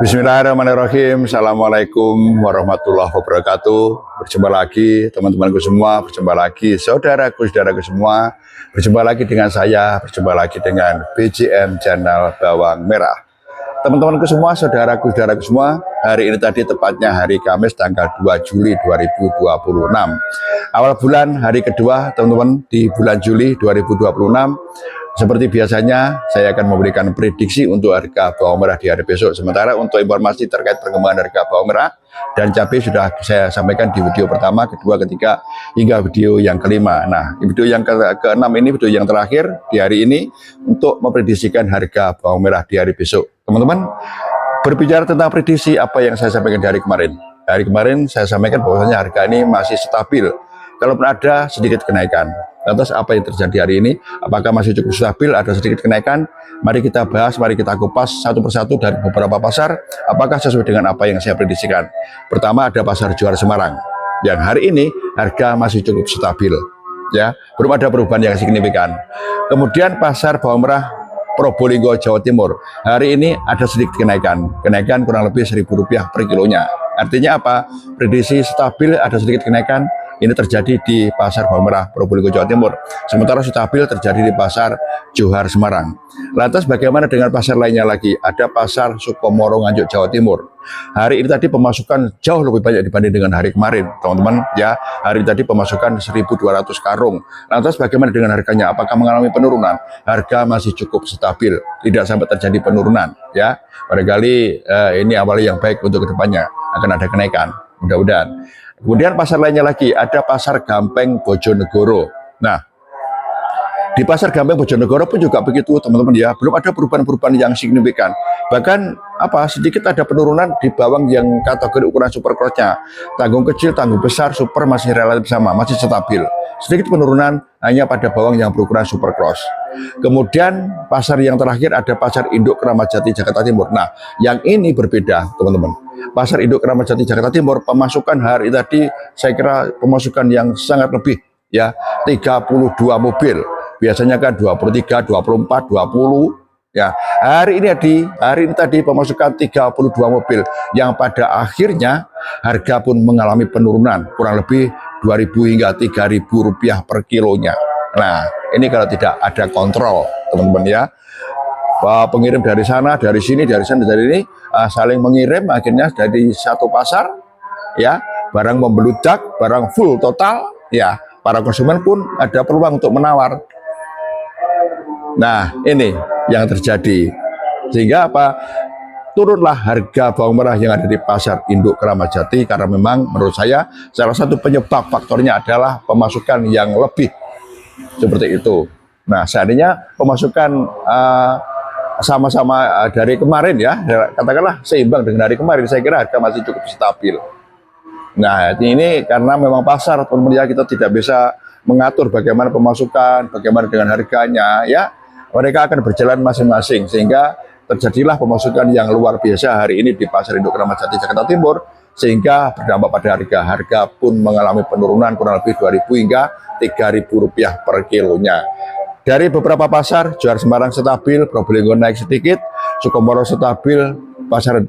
Bismillahirrahmanirrahim. Assalamualaikum warahmatullahi wabarakatuh. Berjumpa lagi teman-temanku semua, berjumpa lagi saudaraku semua, berjumpa lagi dengan saya, berjumpa lagi dengan BJM Channel Bawang Merah. Teman-temanku semua, saudaraku semua, hari ini tadi tepatnya hari Kamis tanggal 2 Juli 2026. Awal bulan hari kedua teman-teman di bulan Juli 2026. Seperti biasanya, saya akan memberikan prediksi untuk harga bawang merah di hari besok. Sementara untuk informasi terkait perkembangan harga bawang merah dan cabai sudah saya sampaikan di video pertama, kedua, ketiga, hingga video yang kelima. Nah, video yang keenam ini, video yang terakhir di hari ini untuk memprediksikan harga bawang merah di hari besok. Teman-teman, berbicara tentang prediksi apa yang saya sampaikan di hari kemarin. Hari kemarin saya sampaikan bahwasanya harga ini masih stabil. Kalaupun ada sedikit kenaikan. Lantas apa yang terjadi hari ini? Apakah masih cukup stabil? Ada sedikit kenaikan? Mari kita bahas, mari kita kupas satu persatu dari beberapa pasar. Apakah sesuai dengan apa yang saya prediksikan? Pertama ada pasar Johar Semarang. Yang hari ini harga masih cukup stabil. Ya, belum ada perubahan yang signifikan. Kemudian pasar bawang merah Probolinggo, Jawa Timur. Hari ini ada sedikit kenaikan. Kenaikan kurang lebih Rp1.000 per kilonya. Artinya apa? Prediksi stabil, ada sedikit kenaikan. Ini terjadi di pasar bawang merah Probolinggo, Jawa Timur. Sementara stabil terjadi di pasar Johar Semarang. Lantas bagaimana dengan pasar lainnya lagi? Ada pasar Sukomoro, Nganjuk, Jawa Timur. Hari ini tadi pemasukan jauh lebih banyak dibanding dengan hari kemarin, teman-teman. Ya, hari ini tadi pemasukan 1.200 karung. Lantas bagaimana dengan harganya? Apakah mengalami penurunan? Harga masih cukup stabil, tidak sampai terjadi penurunan. Ya, barangkali ini awalnya yang baik untuk kedepannya. Akan ada kenaikan, mudah-mudahan. Kemudian pasar lainnya lagi, ada pasar Gampeng Bojonegoro. Nah, di pasar Gampeng Bojonegoro pun juga begitu, teman-teman ya. Belum ada perubahan-perubahan yang signifikan. Bahkan sedikit ada penurunan di bawang yang kategori ukuran super cross-nya. Tanggung kecil, tanggung besar, super masih relatif sama, masih stabil. Sedikit penurunan hanya pada bawang yang berukuran super cross. Kemudian pasar yang terakhir ada pasar Induk Kramat Jati, Jakarta Timur. Nah, yang ini berbeda, teman-teman. Pasar Induk Kramat Jati, Jakarta Timur, pemasukan hari tadi saya kira pemasukan yang sangat lebih, ya, 32 mobil. Biasanya kan 23, 24, 20, ya. Hari ini tadi pemasukan 32 mobil yang pada akhirnya harga pun mengalami penurunan kurang lebih Rp2.000 hingga Rp3.000 per kilonya. Nah, ini kalau tidak ada kontrol, teman-teman ya. Pengirim dari sana, dari sini, dari sana, dari ini saling mengirim, akhirnya dari satu pasar, ya, barang membeludak, barang full total, ya, para konsumen pun ada peluang untuk menawar. Nah, ini yang terjadi. Sehingga turunlah harga bawang merah yang ada di pasar Induk Kramat Jati, karena memang menurut saya salah satu penyebab faktornya adalah pemasukan yang lebih. Seperti itu. Nah, seandainya pemasukan sama-sama dari kemarin, ya, katakanlah seimbang dengan hari kemarin, saya kira harga masih cukup stabil. Nah, ini karena memang pasar, teman-teman, kita tidak bisa mengatur bagaimana pemasukan, bagaimana dengan harganya, ya. Mereka akan berjalan masing-masing, sehingga terjadilah pemasukan yang luar biasa hari ini di pasar Induk Kramat Jati, Jakarta Timur, sehingga berdampak pada harga pun mengalami penurunan kurang lebih Rp2.000 hingga Rp3.000 per kilonya. Dari beberapa pasar, Johar Semarang stabil, Probolinggo naik sedikit, Sukomoro stabil, pasar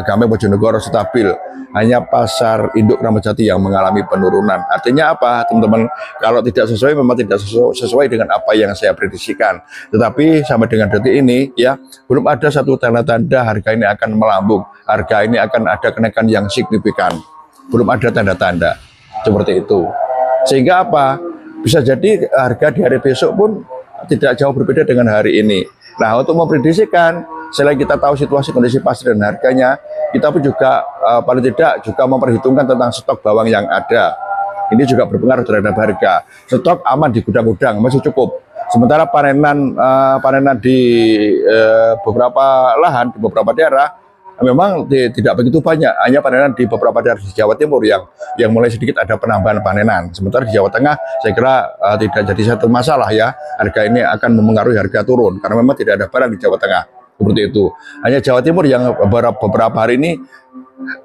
Gampeng Bojonegoro stabil. Hanya pasar Induk Kramat Jati yang mengalami penurunan. Artinya apa, teman-teman? Kalau tidak sesuai, memang tidak sesuai dengan apa yang saya prediksikan. Tetapi sampai dengan detik ini, ya, belum ada satu tanda-tanda harga ini akan melambung. Harga ini akan ada kenaikan yang signifikan. Belum ada tanda-tanda seperti itu. Sehingga bisa jadi harga di hari besok pun tidak jauh berbeda dengan hari ini. Nah, untuk memprediksikan, selain kita tahu situasi kondisi pasar dan harganya, kita pun juga paling tidak juga memperhitungkan tentang stok bawang yang ada. Ini juga berpengaruh terhadap harga. Stok aman di gudang-gudang masih cukup. Sementara panenan di beberapa lahan, di beberapa daerah, memang tidak begitu banyak, hanya panenan di beberapa daerah di Jawa Timur yang mulai sedikit ada penambahan panenan. Sementara di Jawa Tengah saya kira tidak jadi satu masalah, ya. Harga ini akan mempengaruhi harga turun karena memang tidak ada barang di Jawa Tengah, seperti itu. Hanya Jawa Timur yang beberapa hari ini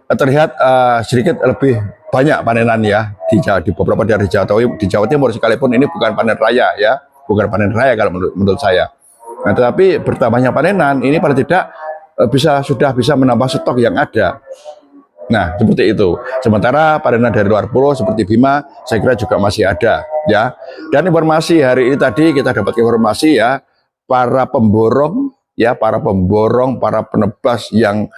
terlihat sedikit lebih banyak panenan ya di beberapa daerah di Jawa Timur sekalipun ini bukan panen raya ya, bukan panen raya kalau menurut saya. Nah, tetapi bertambahnya panenan ini paling tidak sudah bisa menambah stok yang ada. Nah, seperti itu. Sementara panenan dari luar pulau seperti Bima, saya kira juga masih ada, ya. Dan informasi hari ini tadi kita dapat informasi ya, para pemborong, para penebas yang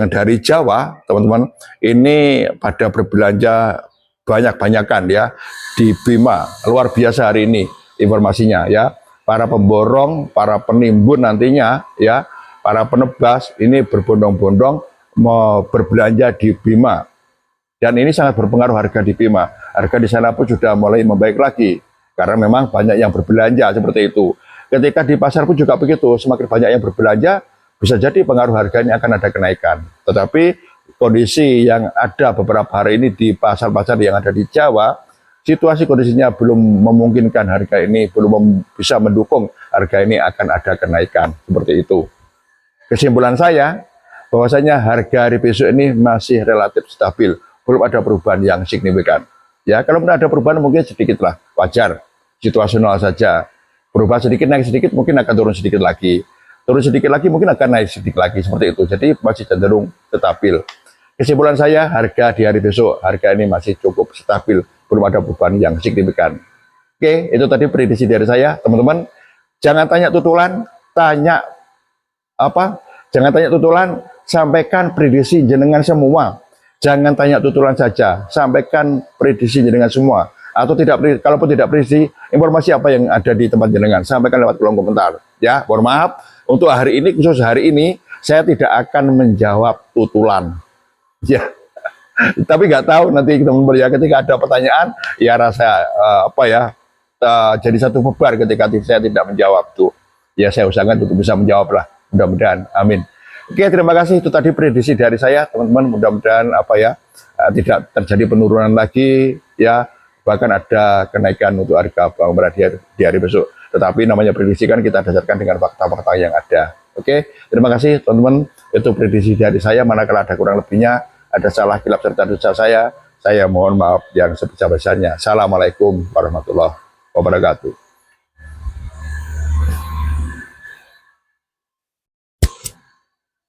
dari Jawa, teman-teman, ini pada berbelanja banyak-banyakan ya di Bima. Luar biasa hari ini informasinya ya. Para pemborong, para penimbun nantinya ya, para penebas ini berbondong-bondong mau berbelanja di Bima, dan ini sangat berpengaruh harga di Bima. Harga di sana pun sudah mulai membaik lagi karena memang banyak yang berbelanja seperti itu. Ketika di pasar pun juga begitu, semakin banyak yang berbelanja bisa jadi pengaruh harganya akan ada kenaikan. Tetapi kondisi yang ada beberapa hari ini di pasar-pasar yang ada di Jawa, situasi kondisinya belum memungkinkan harga ini, belum bisa mendukung harga ini akan ada kenaikan seperti itu. Kesimpulan saya, bahwasanya harga hari besok ini masih relatif stabil, belum ada perubahan yang signifikan. Ya, kalau ada perubahan mungkin sedikitlah, wajar, situasional saja. Berubah sedikit, naik sedikit, mungkin akan turun sedikit lagi. Turun sedikit lagi, mungkin akan naik sedikit lagi, seperti itu. Jadi masih cenderung stabil. Kesimpulan saya, harga di hari besok, harga ini masih cukup stabil, belum ada perubahan yang signifikan. Oke, itu tadi prediksi dari saya, teman-teman. Jangan tanya tutulan, tanya apa? Jangan tanya tutulan, sampaikan prediksi jenengan semua. Jangan tanya tutulan saja, sampaikan prediksi jenengan semua. Atau tidak, kalaupun tidak prediksi, informasi apa yang ada di tempat jenengan, sampaikan lewat kolom komentar. Ya, mohon maaf, untuk hari ini, khusus hari ini, saya tidak akan menjawab tutulan. Ya, tapi nggak tahu nanti teman-teman ya, ketika ada pertanyaan, ya rasa jadi satu beban ketika saya tidak menjawab tuh. Ya, saya usahakan untuk bisa menjawab lah. Mudah-mudahan, amin. Oke, terima kasih. Itu tadi prediksi dari saya, teman-teman. Mudah-mudahan tidak terjadi penurunan lagi, ya. Bahkan ada kenaikan untuk harga bawang merah di hari besok. Tetapi namanya prediksi kan kita dasarkan dengan fakta-fakta yang ada. Oke, terima kasih, teman-teman. Itu prediksi dari saya. Manakala ada kurang lebihnya, ada salah kilap serta dosa saya mohon maaf yang sebesar-besarnya. Assalamualaikum warahmatullahi wabarakatuh.